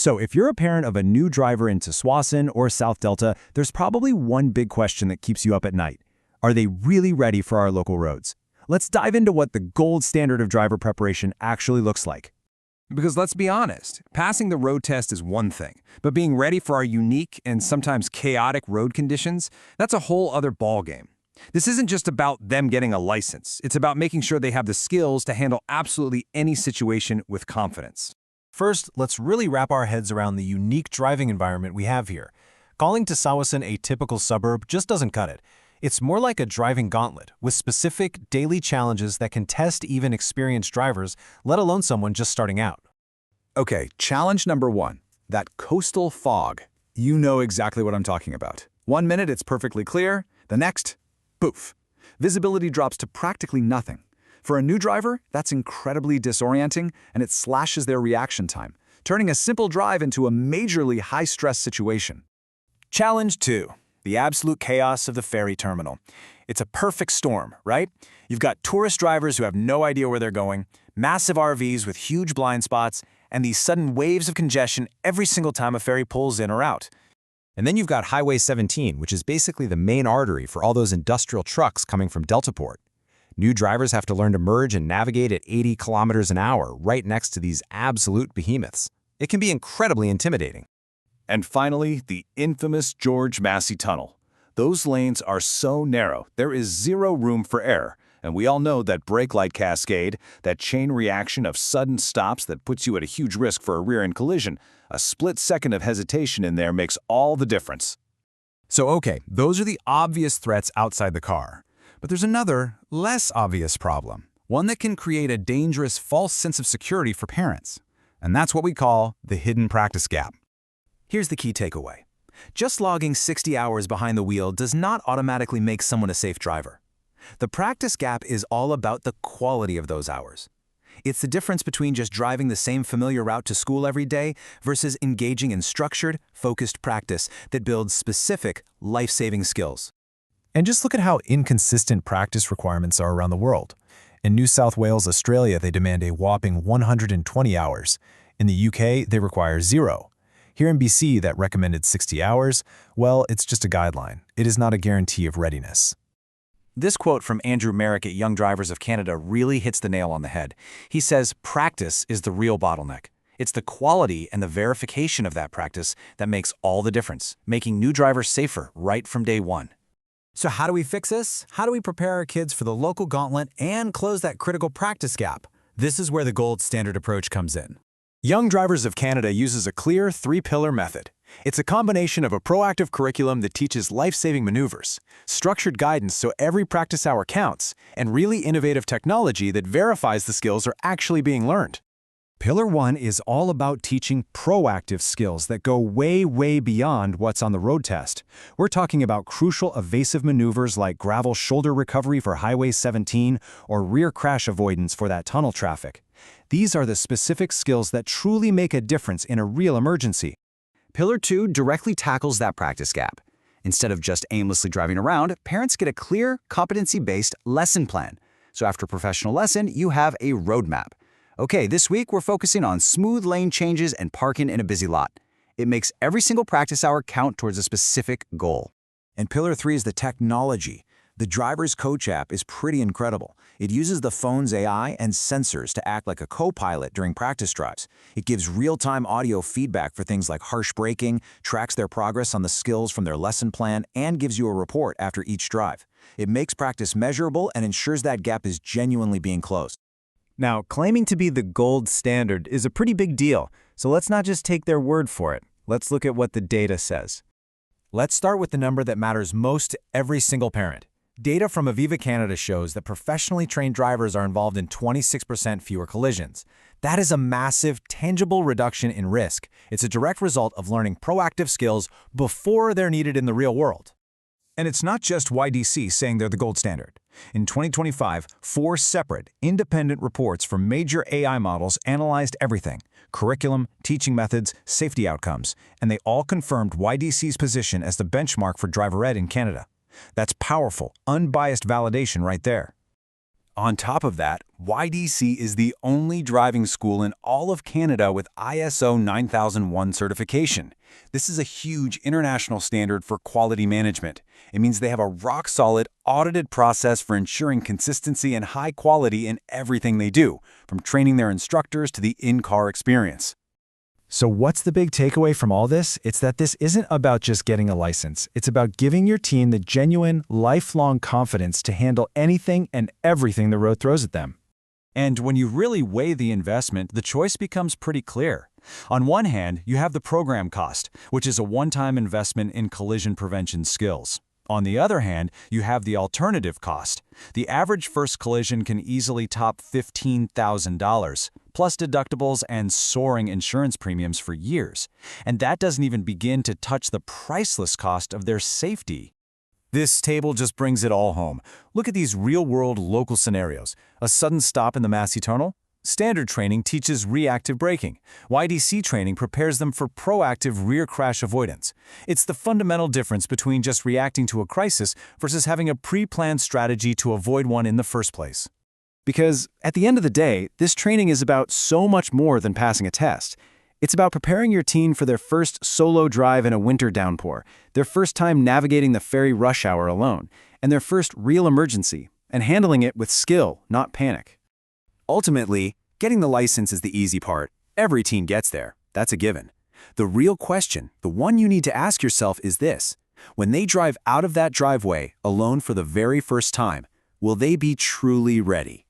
So if you're a parent of a new driver in Tsawwassen or South Delta, there's probably one big question that keeps you up at night. Are they really ready for our local roads? Let's dive into what the gold standard of driver preparation actually looks like. Because let's be honest, passing the road test is one thing, but being ready for our unique and sometimes chaotic road conditions, that's a whole other ballgame. This isn't just about them getting a license. It's about making sure they have the skills to handle absolutely any situation with confidence. First, let's really wrap our heads around the unique driving environment we have here. Calling Tsawwassen a typical suburb just doesn't cut it. It's more like a driving gauntlet, with specific daily challenges that can test even experienced drivers, let alone someone just starting out. Okay, challenge number 1, that coastal fog. You know exactly what I'm talking about. 1 minute it's perfectly clear, the next, poof. Visibility drops to practically nothing. For a new driver, that's incredibly disorienting, and it slashes their reaction time, turning a simple drive into a majorly high-stress situation. Challenge 2. The absolute chaos of the ferry terminal. It's a perfect storm, right? You've got tourist drivers who have no idea where they're going, massive RVs with huge blind spots, and these sudden waves of congestion every single time a ferry pulls in or out. And then you've got Highway 17, which is basically the main artery for all those industrial trucks coming from Deltaport. New drivers have to learn to merge and navigate at 80 kilometers an hour right next to these absolute behemoths. It can be incredibly intimidating. And finally, the infamous George Massey Tunnel. Those lanes are so narrow, there is zero room for error. And we all know that brake light cascade, that chain reaction of sudden stops that puts you at a huge risk for a rear-end collision. A split second of hesitation in there makes all the difference. So okay, those are the obvious threats outside the car. But there's another, less obvious problem. One that can create a dangerous false sense of security for parents. And that's what we call the hidden practice gap. Here's the key takeaway. Just logging 60 hours behind the wheel does not automatically make someone a safe driver. The practice gap is all about the quality of those hours. It's the difference between just driving the same familiar route to school every day versus engaging in structured, focused practice that builds specific, life-saving skills. And just look at how inconsistent practice requirements are around the world. In New South Wales, Australia, they demand a whopping 120 hours. In the UK, they require 0. Here in BC, that recommended 60 hours, well, it's just a guideline. It is not a guarantee of readiness. This quote from Andrew Merrick at Young Drivers of Canada really hits the nail on the head. He says, practice is the real bottleneck. It's the quality and the verification of that practice that makes all the difference, making new drivers safer right from day one. So how do we fix this? How do we prepare our kids for the local gauntlet and close that critical practice gap? This is where the gold standard approach comes in. Young Drivers of Canada uses a clear 3-pillar method. It's a combination of a proactive curriculum that teaches life-saving maneuvers, structured guidance so every practice hour counts, and really innovative technology that verifies the skills are actually being learned. Pillar 1 is all about teaching proactive skills that go way, way beyond what's on the road test. We're talking about crucial evasive maneuvers like gravel shoulder recovery for Highway 17 or rear crash avoidance for that tunnel traffic. These are the specific skills that truly make a difference in a real emergency. Pillar 2 directly tackles that practice gap. Instead of just aimlessly driving around, parents get a clear, competency-based lesson plan. So after a professional lesson, you have a roadmap. Okay, this week we're focusing on smooth lane changes and parking in a busy lot. It makes every single practice hour count towards a specific goal. And Pillar 3 is the technology. The driver's coach app is pretty incredible. It uses the phone's AI and sensors to act like a co-pilot during practice drives. It gives real-time audio feedback for things like harsh braking, tracks their progress on the skills from their lesson plan, and gives you a report after each drive. It makes practice measurable and ensures that gap is genuinely being closed. Now, claiming to be the gold standard is a pretty big deal, so let's not just take their word for it. Let's look at what the data says. Let's start with the number that matters most to every single parent. Data from Aviva Canada shows that professionally trained drivers are involved in 26% fewer collisions. That is a massive, tangible reduction in risk. It's a direct result of learning proactive skills before they're needed in the real world. And it's not just YDC saying they're the gold standard. In 2025, 4 separate, independent reports from major AI models analyzed everything: curriculum, teaching methods, safety outcomes, and they all confirmed YDC's position as the benchmark for driver ed in Canada. That's powerful, unbiased validation right there. On top of that, YDC is the only driving school in all of Canada with ISO 9001 certification. This is a huge international standard for quality management. It means they have a rock-solid, audited process for ensuring consistency and high quality in everything they do, from training their instructors to the in-car experience. So what's the big takeaway from all this? It's that this isn't about just getting a license. It's about giving your team the genuine, lifelong confidence to handle anything and everything the road throws at them. And when you really weigh the investment, the choice becomes pretty clear. On one hand, you have the program cost, which is a one-time investment in collision prevention skills. On the other hand, you have the alternative cost. The average first collision can easily top $15,000, plus deductibles and soaring insurance premiums for years. And that doesn't even begin to touch the priceless cost of their safety. This table just brings it all home. Look at these real-world local scenarios. A sudden stop in the Massey Tunnel? Standard training teaches reactive braking. YDC training prepares them for proactive rear crash avoidance. It's the fundamental difference between just reacting to a crisis versus having a pre-planned strategy to avoid one in the first place. Because at the end of the day, this training is about so much more than passing a test. It's about preparing your team for their first solo drive in a winter downpour, their first time navigating the ferry rush hour alone, and their first real emergency, and handling it with skill, not panic. Ultimately, getting the license is the easy part. Every team gets there. That's a given. The real question, the one you need to ask yourself is this: when they drive out of that driveway alone for the very first time, will they be truly ready?